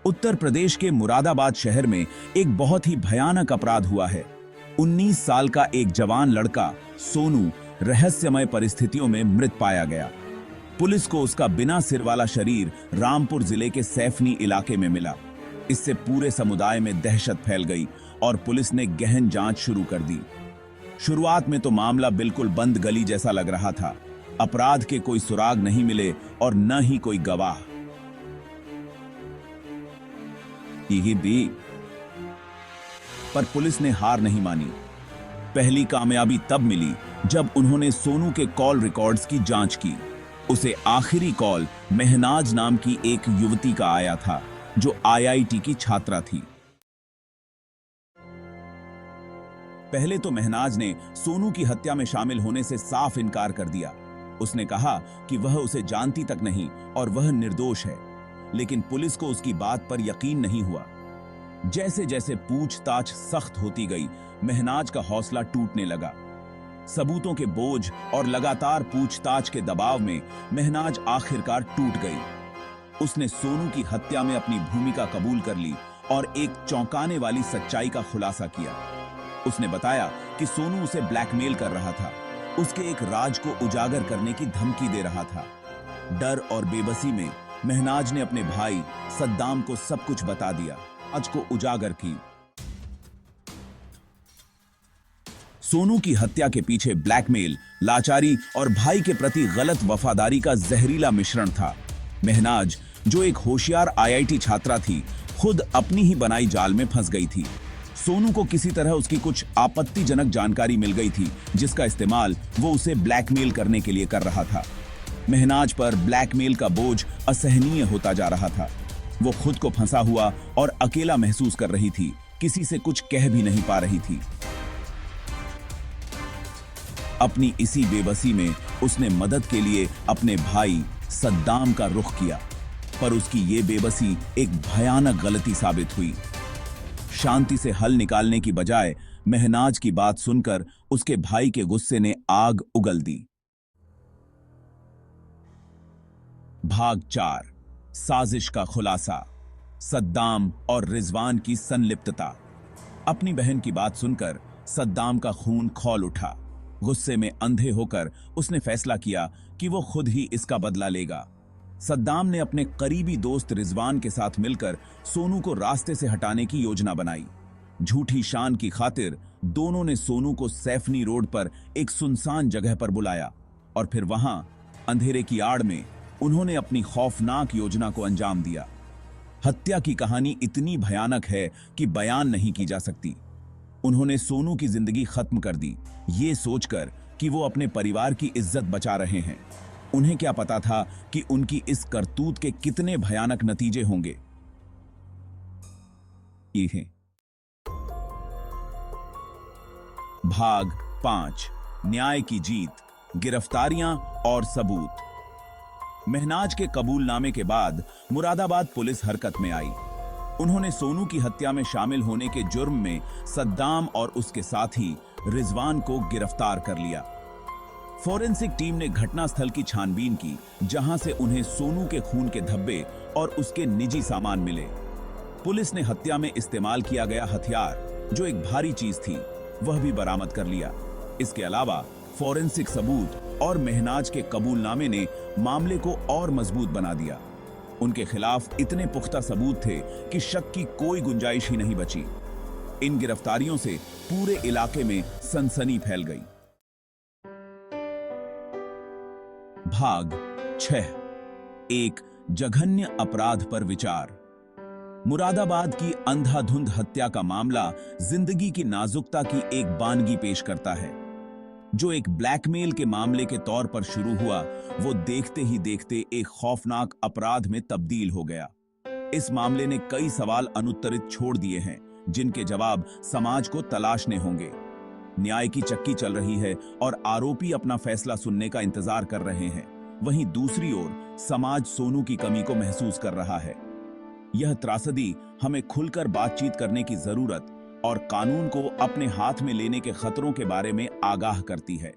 उत्तर प्रदेश के मुरादाबाद शहर में एक बहुत ही भयानक अपराध हुआ है। 19 साल का एक जवान लड़का सोनू रहस्यमय परिस्थितियों में मृत पाया गया। पुलिस को उसका बिना सिर वाला शरीर रामपुर जिले के सैफनी इलाके में मिला। इससे पूरे समुदाय में दहशत फैल गई और पुलिस ने गहन जांच शुरू कर दी। शुरुआत में तो मामला बिल्कुल बंद गली जैसा लग रहा था। अपराध के कोई सुराग नहीं मिले और न ही कोई गवाह। यही भी पर पुलिस ने हार नहीं मानी। पहली कामयाबी तब मिली जब उन्होंने सोनू के कॉल रिकॉर्ड्स की जांच की। उसे आखिरी कॉल महनाज नाम की एक युवती का आया था जो आईआईटी की छात्रा थी। पहले तो महनाज ने सोनू की हत्या में शामिल होने से साफ इनकार कर दिया। उसने कहा कि वह उसे जानती तक नहीं और वह निर्दोष है, लेकिन पुलिस को उसकी बात पर यकीन नहीं हुआ। जैसे जैसे पूछताछ सख्त होती गई, महनाज का हौसला टूटने लगा। सबूतों के बोझ और लगातार पूछताछ के दबाव में महनाज आखिरकार टूट गई। उसने सोनू की हत्या में अपनी भूमिका कबूल कर ली और एक चौंकाने वाली सच्चाई का खुलासा किया। उसने बताया कि सोनू उसे ब्लैकमेल कर रहा था, उसके एक राज को उजागर करने की धमकी दे रहा था। डर और बेबसी में महनाज ने अपने भाई सद्दाम को सब कुछ बता दिया, आज को उजागर की। सोनू की हत्या के पीछे ब्लैकमेल, लाचारी और भाई के प्रति गलत वफादारी का जहरीला मिश्रण था। महनाज, जो एक होशियार आईआईटी छात्रा थी, खुद अपनी ही बनाई जाल में फंस गई थी। सोनू को किसी तरह उसकी कुछ आपत्तिजनक जानकारी मिल गई थी, जिसका इस्तेमाल वो उसे ब्लैकमेल करने के लिए कर रहा था। महनाज पर ब्लैकमेल का बोझ असहनीय होता जा रहा था। वो खुद को फंसा हुआ और अकेला महसूस कर रही थी, किसी से कुछ कह भी नहीं पा रही थी। अपनी इसी बेबसी में उसने मदद के लिए अपने भाई सद्दाम का रुख किया, पर उसकी ये बेबसी एक भयानक गलती साबित हुई। शांति से हल निकालने की बजाय महनाज की बात सुनकर उसके भाई के गुस्से ने आग उगल दी। भाग 4, साजिश का खुलासा, सद्दाम और रिजवान की संलिप्तता। अपनी बहन की बात सुनकर सद्दाम का खून खौल उठा। गुस्से में अंधे होकर उसने फैसला किया कि वो खुद ही इसका बदला लेगा। सद्दाम ने अपने करीबी दोस्त रिजवान के साथ मिलकर सोनू को रास्ते से हटाने की योजना बनाई। झूठी शान की खातिर दोनों ने सोनू को सैफनी रोड पर एक सुनसान जगह पर बुलाया और फिर वहां अंधेरे की आड़ में उन्होंने अपनी खौफनाक योजना को अंजाम दिया। हत्या की कहानी इतनी भयानक है कि बयान नहीं की जा सकती। उन्होंने सोनू की जिंदगी खत्म कर दी, ये सोचकर कि वो अपने परिवार की इज्जत बचा रहे हैं। उन्हें क्या पता था कि उनकी इस करतूत के कितने भयानक नतीजे होंगे। ये है भाग 5, न्याय की जीत, गिरफ्तारियां और सबूत। महनाज के कबूलनामे के बाद मुरादाबाद पुलिस हरकत में आई। उन्होंने सोनू की हत्या में शामिल होने के जुर्म में सद्दाम और उसके साथी रिजवान को गिरफ्तार कर लिया। फोरेंसिक टीम ने घटनास्थल की छानबीन की, जहां से उन्हें सोनू के खून के धब्बे और उसके निजी सामान मिले। पुलिस ने हत्या में इस्तेमाल किया गया हथियार, जो एक भारी चीज थी, वह भी बरामद कर लिया। इसके अलावा फोरेंसिक सबूत और महनाज के कबूलनामे ने मामले को और मजबूत बना दिया। उनके खिलाफ इतने पुख्ता सबूत थे कि शक की कोई गुंजाइश ही नहीं बची। इन गिरफ्तारियों से पूरे इलाके में सनसनी फैल गई। भाग 6, एक जघन्य अपराध पर विचार। मुरादाबाद की अंधाधुंध हत्या का मामला जिंदगी की नाजुकता की एक बानगी पेश करता है। जो एक ब्लैकमेल के मामले के तौर पर शुरू हुआ, वो देखते ही देखते एक खौफनाक अपराध में तब्दील हो गया। इस मामले ने कई सवाल अनुत्तरित छोड़ दिए हैं, जिनके जवाब समाज को तलाशने होंगे। न्याय की चक्की चल रही है और आरोपी अपना फैसला सुनने का इंतजार कर रहे हैं। वहीं दूसरी ओर समाज सोनू की कमी को महसूस कर रहा है। यह त्रासदी हमें खुलकर बातचीत करने की जरूरत और कानून को अपने हाथ में लेने के खतरों के बारे में आगाह करती है।